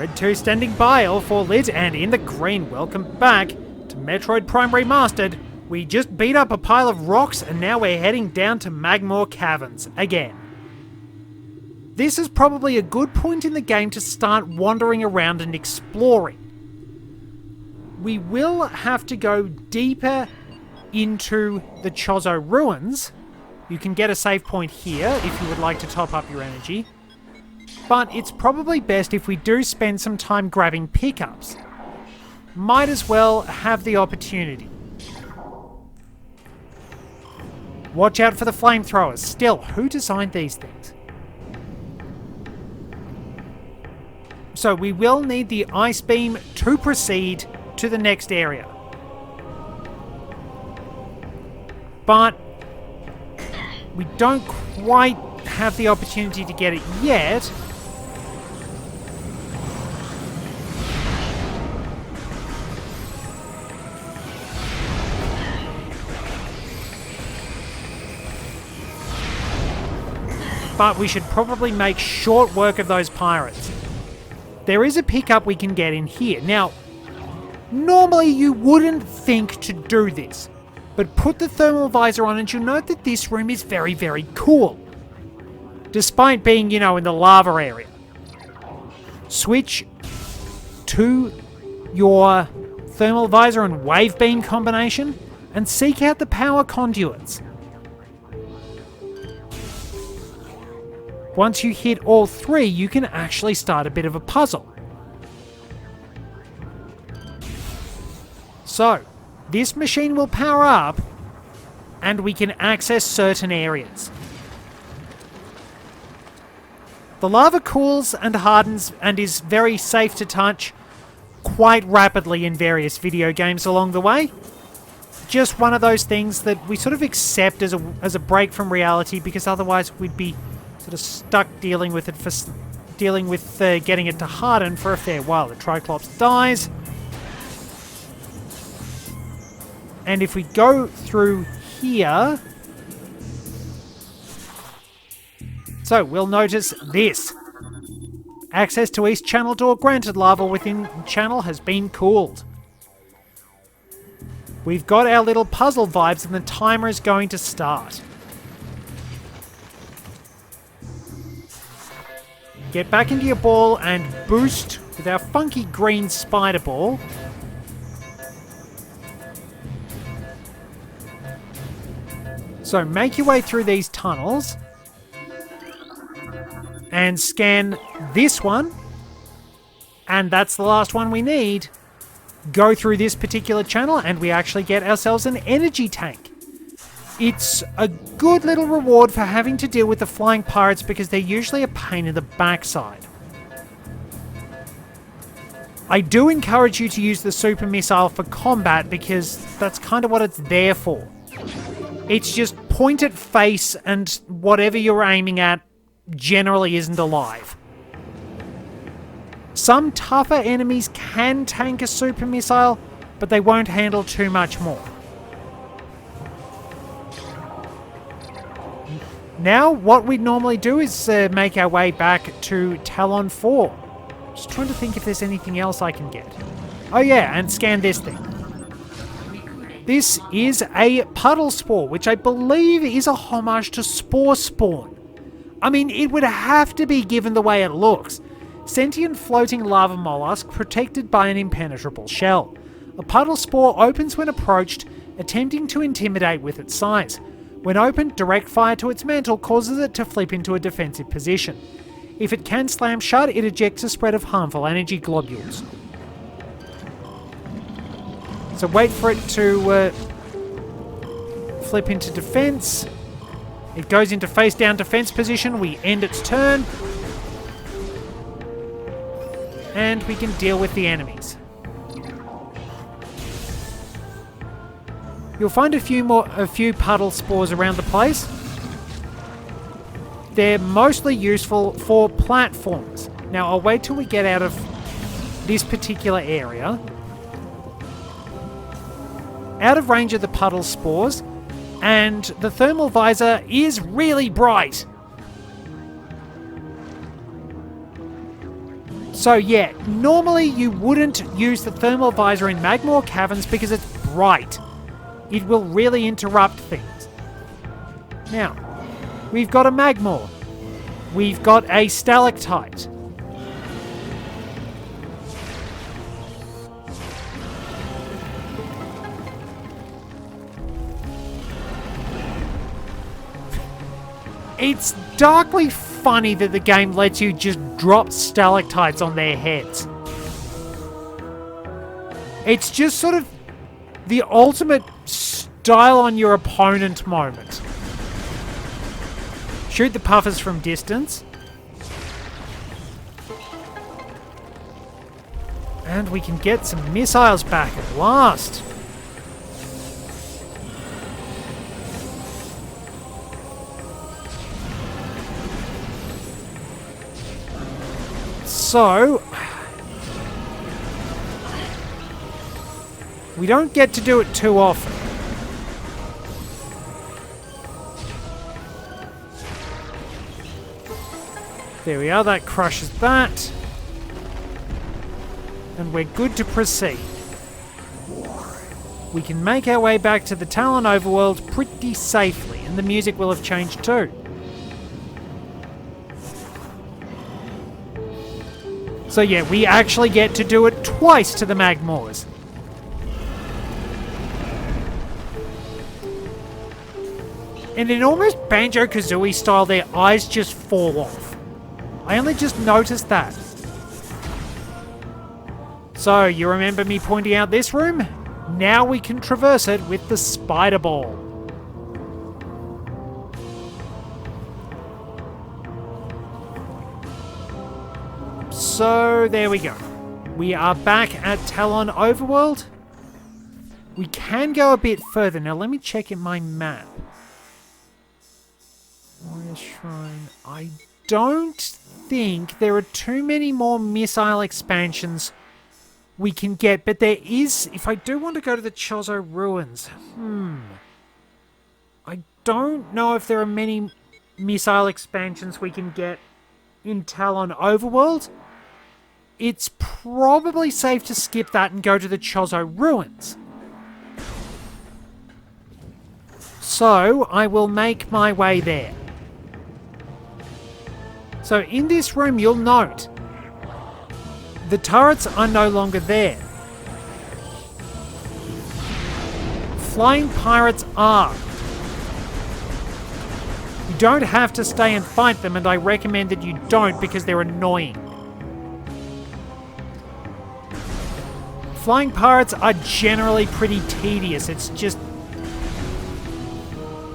Red 2 standing by, all 4 lit, and in the green. Welcome back to Metroid Prime Remastered. We just beat up a pile of rocks and now we're heading down to Magmoor Caverns again. This is probably a good point in the game to start wandering around and exploring. We will have to go deeper into the Chozo ruins. You can get a save point here if you would like to top up your energy. But it's probably best if we do spend some time grabbing pickups. Might as well have the opportunity. Watch out for the flamethrowers. Still, who designed these things? So we will need the ice beam to proceed to the next area. But we don't quite have the opportunity to get it yet. But we should probably make short work of those pirates. There is a pickup we can get in here. Now, normally you wouldn't think to do this, but put the thermal visor on and you'll note that this room is very, very cool. Despite being, in the lava area. Switch to your thermal visor and wave beam combination and seek out the power conduits. Once you hit all 3, you can actually start a bit of a puzzle. So, this machine will power up, and we can access certain areas. The lava cools and hardens and is very safe to touch quite rapidly in various video games along the way. Just one of those things that we sort of accept as a break from reality, because otherwise we'd be sort of stuck dealing with getting it to harden for a fair while. The Triclops dies. And if we go through here... So, we'll notice this. Access to East Channel door granted. Lava within channel has been cooled. We've got our little puzzle vibes and the timer is going to start. Get back into your ball and boost with our funky green spider ball. So make your way through these tunnels and scan this one, and that's the last one we need. Go through this particular channel and we actually get ourselves an energy tank. It's a good little reward for having to deal with the flying pirates because they're usually a pain in the backside. I do encourage you to use the super missile for combat because that's kind of what it's there for. It's just point at face and whatever you're aiming at generally isn't alive. Some tougher enemies can tank a super missile, but they won't handle too much more. Now, what we'd normally do is make our way back to Talon 4. Just trying to think if there's anything else I can get. Oh yeah, and scan this thing. This is a puddle spore, which I believe is a homage to Spore Spawn. I mean, it would have to be given the way it looks. Sentient floating lava mollusk protected by an impenetrable shell. A puddle spore opens when approached, attempting to intimidate with its size. When opened, direct fire to its mantle causes it to flip into a defensive position. If it can slam shut, it ejects a spread of harmful energy globules. So wait for it to flip into defense. It goes into face down defense position. We end its turn. And we can deal with the enemies. You'll find a few puddle spores around the place. They're mostly useful for platforms. Now, I'll wait till we get out of this particular area. Out of range of the puddle spores, and the thermal visor is really bright. So yeah, normally you wouldn't use the thermal visor in Magmor caverns because it's bright. It will really interrupt things. Now, we've got a Magmor. We've got a stalactite. It's darkly funny that the game lets you just drop stalactites on their heads. It's just sort of the ultimate style on your opponent moment. Shoot the puffers from distance. And we can get some missiles back at last. So, we don't get to do it too often. There we are, that crushes that. And we're good to proceed. We can make our way back to the Talon overworld pretty safely, and the music will have changed too. So yeah, we actually get to do it twice to the Magmors. And in almost Banjo-Kazooie style, their eyes just fall off. I only just noticed that. So, you remember me pointing out this room? Now we can traverse it with the spider ball. So, there we go. We are back at Talon Overworld. We can go a bit further. Now, let me check in my map. Warrior Shrine. I don't think there are too many more missile expansions we can get, but there is, if I do want to go to the Chozo Ruins, I don't know if there are many missile expansions we can get in Talon Overworld. It's probably safe to skip that and go to the Chozo Ruins. So, I will make my way there. So, in this room, you'll note the turrets are no longer there. Flying pirates are. You don't have to stay and fight them, and I recommend that you don't because they're annoying. Flying pirates are generally pretty tedious. It's just...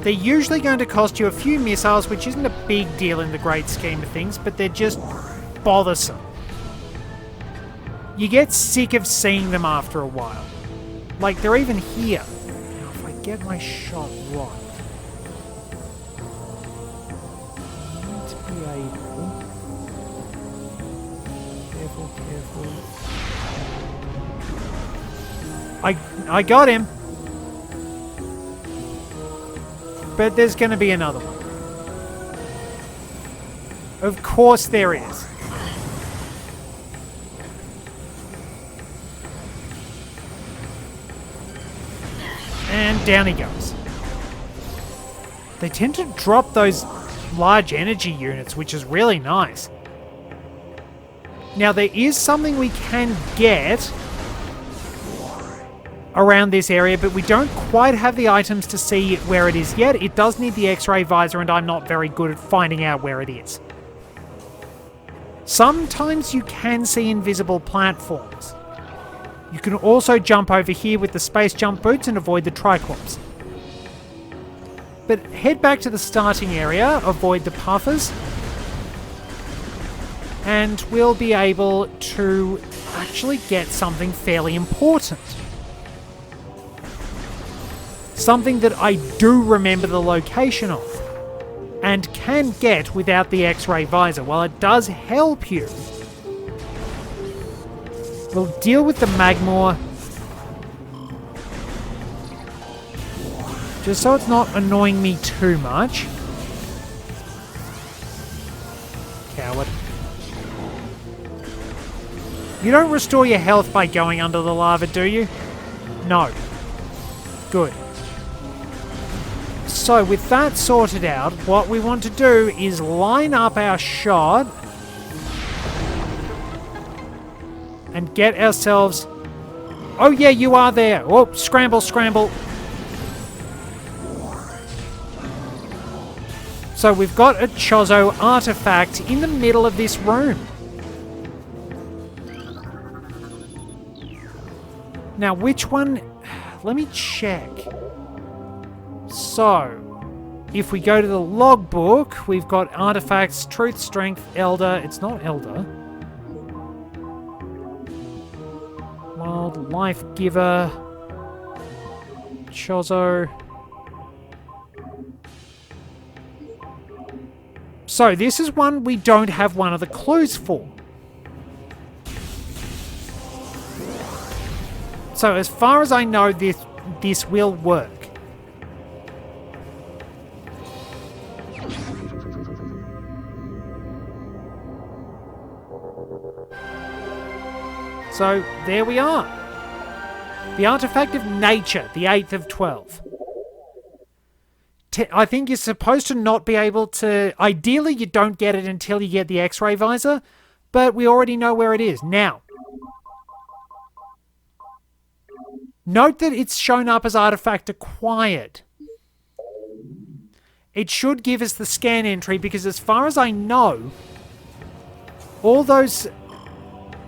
they're usually going to cost you a few missiles, which isn't a big deal in the great scheme of things, but they're just bothersome. You get sick of seeing them after a while. Like, they're even here. Now, if I get my shot right... I need to be able... Careful, careful... I got him! But there's going to be another one. Of course there is. And down he goes. They tend to drop those large energy units, which is really nice. Now there is something we can get around this area, but we don't quite have the items to see where it is yet. It does need the X-ray visor, and I'm not very good at finding out where it is. Sometimes you can see invisible platforms. You can also jump over here with the space jump boots and avoid the Triclops. But head back to the starting area, avoid the puffers, and we'll be able to actually get something fairly important. Something that I do remember the location of, and can get without the X-ray visor. While it does help you, we'll deal with the Magmor, just so it's not annoying me too much. Coward. You don't restore your health by going under the lava, do you? No. Good. So with that sorted out, what we want to do is line up our shot and get ourselves... Oh yeah, you are there. Oh, scramble, scramble. So we've got a Chozo artifact in the middle of this room. Now, which one... Let me check. So, if we go to the logbook, we've got artifacts, truth, strength, elder. It's not elder. Wild, life giver. Chozo. So, this is one we don't have one of the clues for. So, as far as I know, this will work. So, there we are. The Artifact of Nature, the 8th of 12. I think you're supposed to not be able to... Ideally, you don't get it until you get the X-ray visor, but we already know where it is. Now, note that it's shown up as Artifact Acquired. It should give us the scan entry because as far as I know, all those...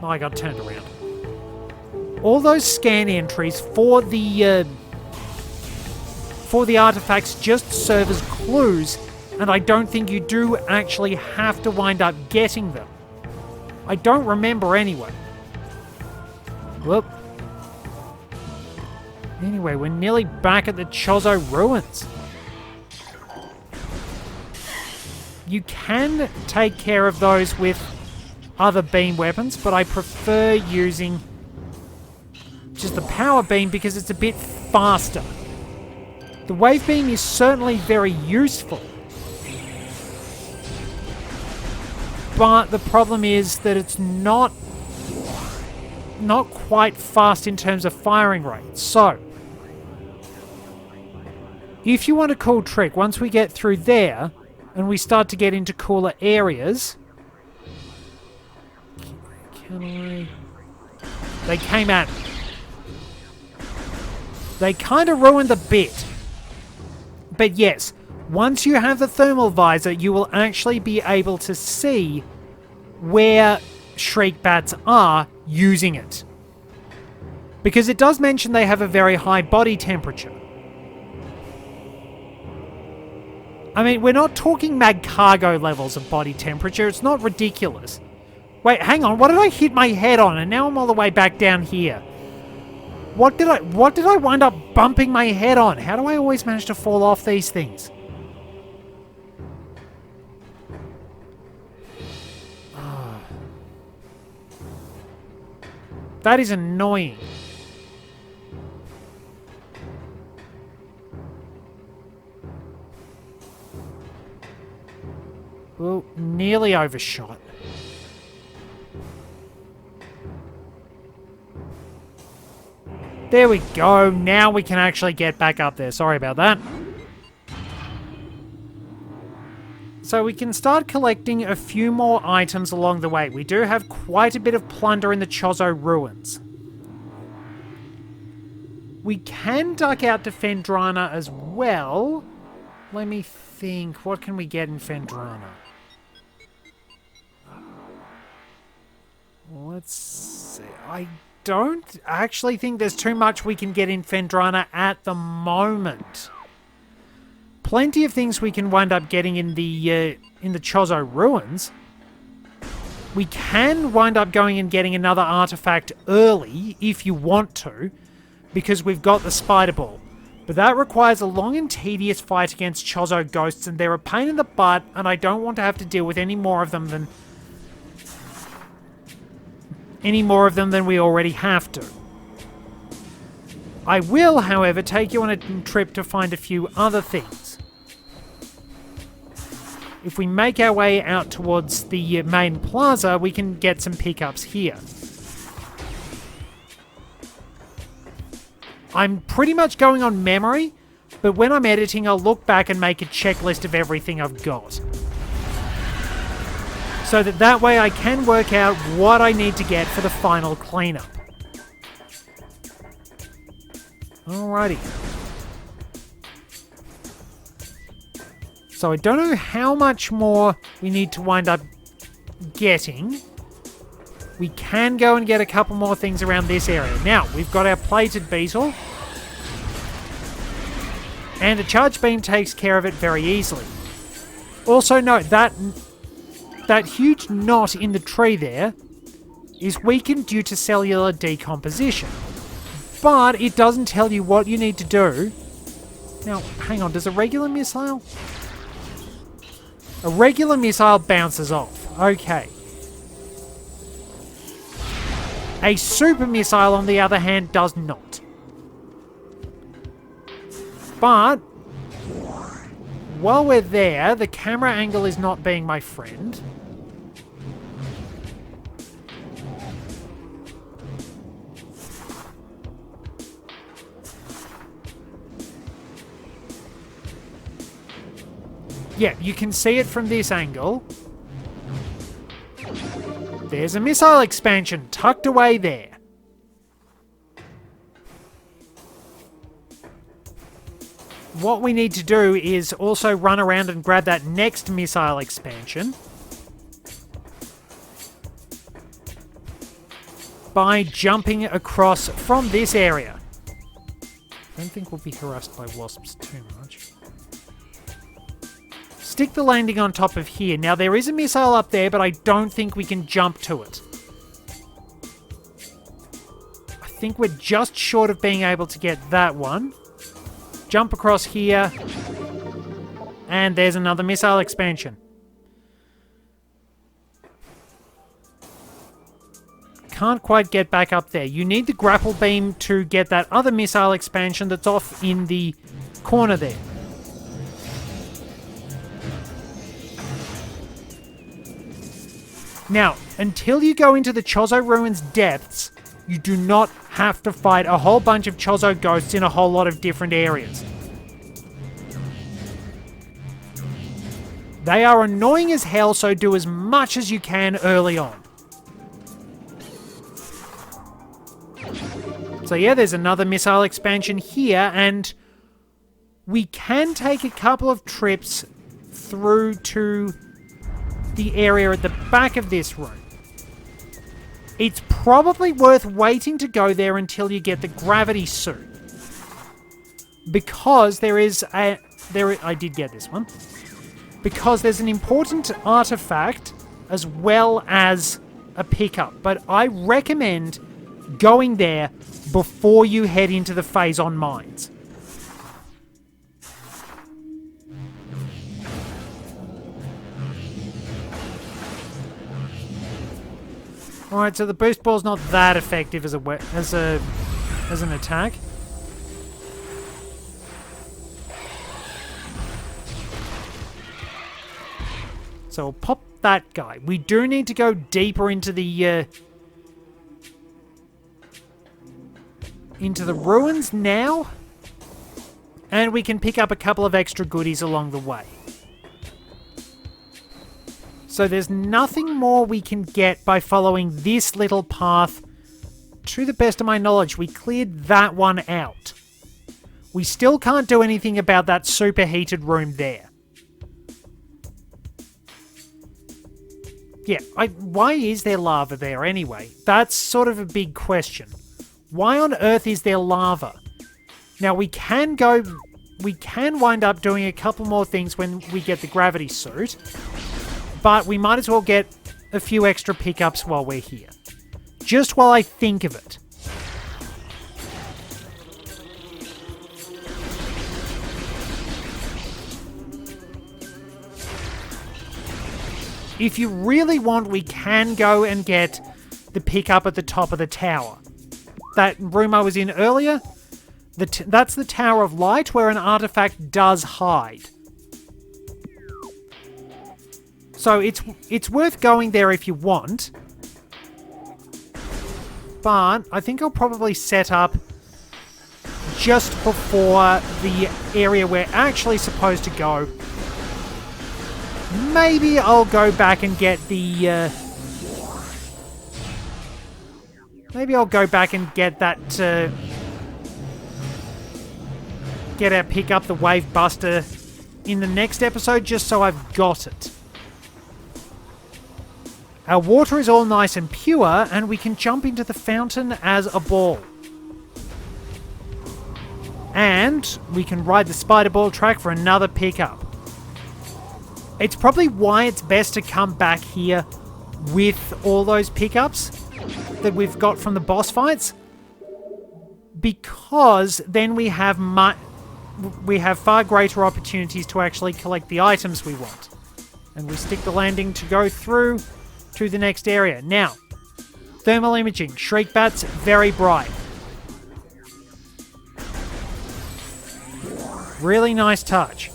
Oh, I got turned around. All those scan entries for the artifacts just serve as clues, and I don't think you do actually have to wind up getting them. I don't remember anyway. Whoop. Anyway, we're nearly back at the Chozo ruins. You can take care of those with other beam weapons, but I prefer using just the power beam because it's a bit faster. The wave beam is certainly very useful, but the problem is that it's not quite fast in terms of firing rate. So, if you want a cool trick, once we get through there and we start to get into cooler areas... Can I... They came at me. They kind of ruined the bit. But yes, once you have the thermal visor, you will actually be able to see where Shriek Bats are using it. Because it does mention they have a very high body temperature. I mean, we're not talking mag cargo levels of body temperature. It's not ridiculous. Wait, hang on. What did I hit my head on? And now I'm all the way back down here. What did I wind up bumping my head on? How do I always manage to fall off these things? Oh. That is annoying. Well, nearly overshot. There we go. Now we can actually get back up there. Sorry about that. So we can start collecting a few more items along the way. We do have quite a bit of plunder in the Chozo ruins. We can duck out to Fendrana as well. Let me think. What can we get in Fendrana? Let's see. I don't actually think there's too much we can get in Fendrana at the moment. Plenty of things we can wind up getting in the Chozo ruins. We can wind up going and getting another artifact early if you want to, because we've got the spider ball. But that requires a long and tedious fight against Chozo ghosts, and they're a pain in the butt, and I don't want to have to deal with any more of them than we already have to. I will, however, take you on a trip to find a few other things. If we make our way out towards the main plaza, we can get some pickups here. I'm pretty much going on memory, but when I'm editing, I'll look back and make a checklist of everything I've got. So that way I can work out what I need to get for the final cleanup. Alrighty. So I don't know how much more we need to wind up getting. We can go and get a couple more things around this area. Now, we've got our plated beetle. And a charge beam takes care of it very easily. Also note that huge knot in the tree there is weakened due to cellular decomposition. But it doesn't tell you what you need to do. Now, hang on, does a regular missile? A regular missile bounces off. Okay. A super missile, on the other hand, does not. But while we're there, the camera angle is not being my friend. Yeah, you can see it from this angle. There's a missile expansion tucked away there. What we need to do is also run around and grab that next missile expansion by jumping across from this area. I don't think we'll be harassed by wasps too much. Stick the landing on top of here. Now, there is a missile up there, but I don't think we can jump to it. I think we're just short of being able to get that one. Jump across here. And there's another missile expansion. Can't quite get back up there. You need the grapple beam to get that other missile expansion that's off in the corner there. Now, until you go into the Chozo Ruins depths, you do not have to fight a whole bunch of Chozo ghosts in a whole lot of different areas. They are annoying as hell, so do as much as you can early on. So yeah, there's another missile expansion here, and we can take a couple of trips through to the area at the back of this room. It's probably worth waiting to go there until you get the gravity suit. Because I did get this one. Because there's an important artifact as well as a pickup. But I recommend going there before you head into the phase on mines. Alright, so the boost ball's not that effective as an attack. So we'll pop that guy. We do need to go deeper into the ruins now. And we can pick up a couple of extra goodies along the way. So there's nothing more we can get by following this little path. To the best of my knowledge, we cleared that one out. We still can't do anything about that superheated room there. Yeah, why is there lava there anyway? That's sort of a big question. Why on earth is there lava? Now we can wind up doing a couple more things when we get the gravity suit. But we might as well get a few extra pickups while we're here. Just while I think of it. If you really want, we can go and get the pickup at the top of the tower. That room I was in earlier, that's the Tower of Light where an artifact does hide. So it's worth going there if you want. But I think I'll probably set up just before the area we're actually supposed to go. Maybe I'll go back and get the... maybe I'll go back and get that... pick up the Wave Buster in the next episode, just so I've got it. Our water is all nice and pure, and we can jump into the fountain as a ball. And we can ride the spider ball track for another pickup. It's probably why it's best to come back here with all those pickups that we've got from the boss fights, because then we have far greater opportunities to actually collect the items we want. And we stick the landing to go through to the next area. Now, thermal imaging. Shriek bats, very bright. Really nice touch.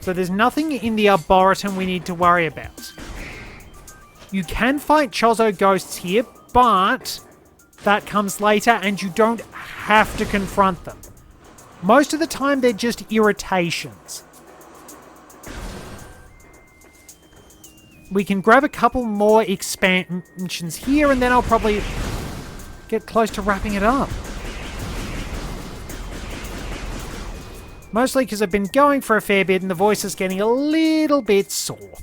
So there's nothing in the Arboretum we need to worry about. You can fight Chozo ghosts here, but that comes later and you don't have to confront them. Most of the time they're just irritations. We can grab a couple more expansions here and then I'll probably get close to wrapping it up. Mostly because I've been going for a fair bit and the voice is getting a little bit sore.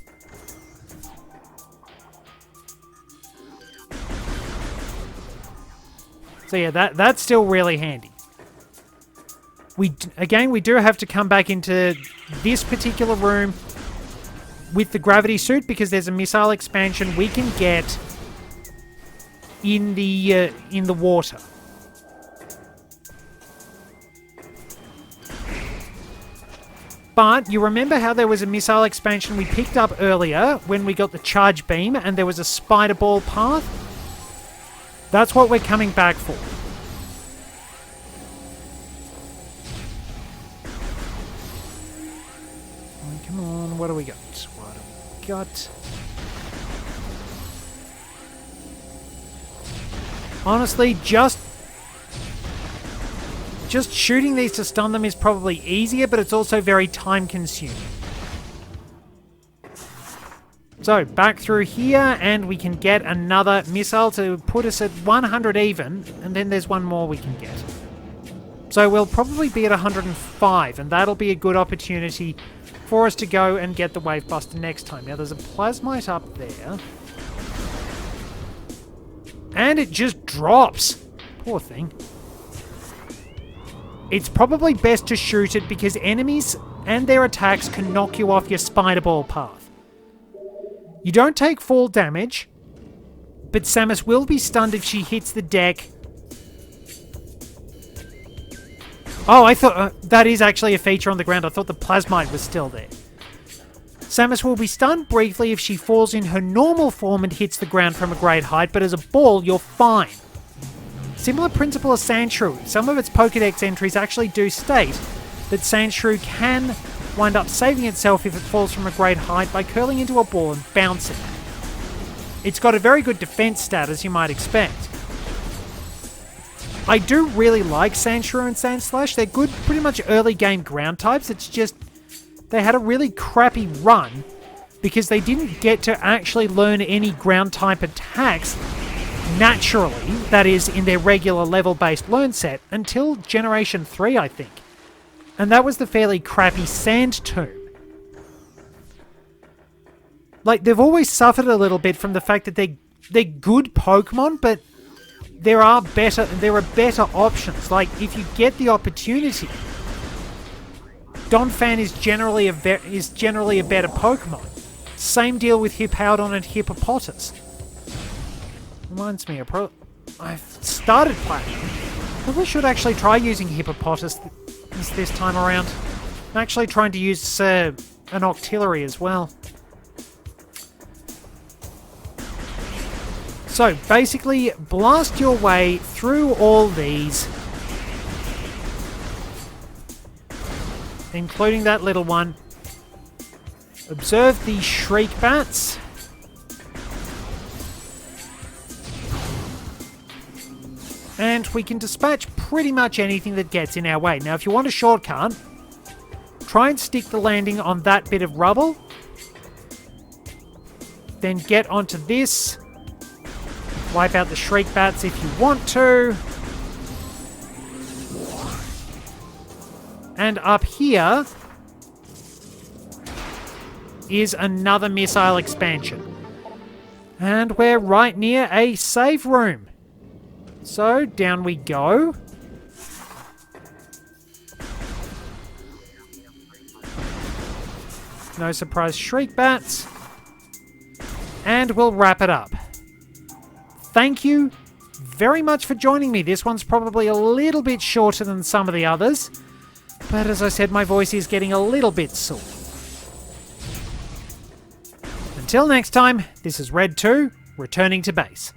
So yeah, that's still really handy. We do have to come back into this particular room with the gravity suit because there's a missile expansion we can get in the water. But you remember how there was a missile expansion we picked up earlier when we got the charge beam and there was a spider ball path? That's what we're coming back for. Oh, come on, what do we got? What do we got? Honestly, just shooting these to stun them is probably easier, but it's also very time consuming. So, back through here, and we can get another missile to put us at 100 even, and then there's one more we can get. So we'll probably be at 105, and that'll be a good opportunity for us to go and get the Wave Buster next time. Now, there's a Plasmite up there. And it just drops. Poor thing. It's probably best to shoot it because enemies and their attacks can knock you off your spider ball path. You don't take fall damage, but Samus will be stunned if she hits the deck. Oh, I thought that is actually a feature on the ground. I thought the Plasmite was still there. Samus will be stunned briefly if she falls in her normal form and hits the ground from a great height, but as a ball, you're fine. Similar principle as Sandshrew. Some of its Pokédex entries actually do state that Sandshrew can wind up saving itself if it falls from a great height by curling into a ball and bouncing. It's got a very good defense stat, as you might expect. I do really like Sandshrew and Sandslash. They're good, pretty much early game ground types. It's just they had a really crappy run because they didn't get to actually learn any ground type attacks naturally, that is, in their regular level-based learn set, until Generation 3, I think. And that was the fairly crappy Sand Tomb. Like, they've always suffered a little bit from the fact that they're good Pokemon, but there are better options. Like, if you get the opportunity, Donphan is generally a better Pokemon. Same deal with Hippowdon and Hippopotas. Reminds me, I've started playing. Probably should actually try using Hippopotas this time around. I'm actually trying to use an Octillery as well. So, basically, blast your way through all these, including that little one. Observe the Shriek Bats. And we can dispatch pretty much anything that gets in our way. Now, if you want a shortcut, try and stick the landing on that bit of rubble. Then get onto this. Wipe out the shriek bats if you want to. And up here is another missile expansion. And we're right near a save room. So down we go. No surprise shriek bats. And we'll wrap it up. Thank you very much for joining me. This one's probably a little bit shorter than some of the others. But as I said, my voice is getting a little bit sore. Until next time, this is Red 2, returning to base.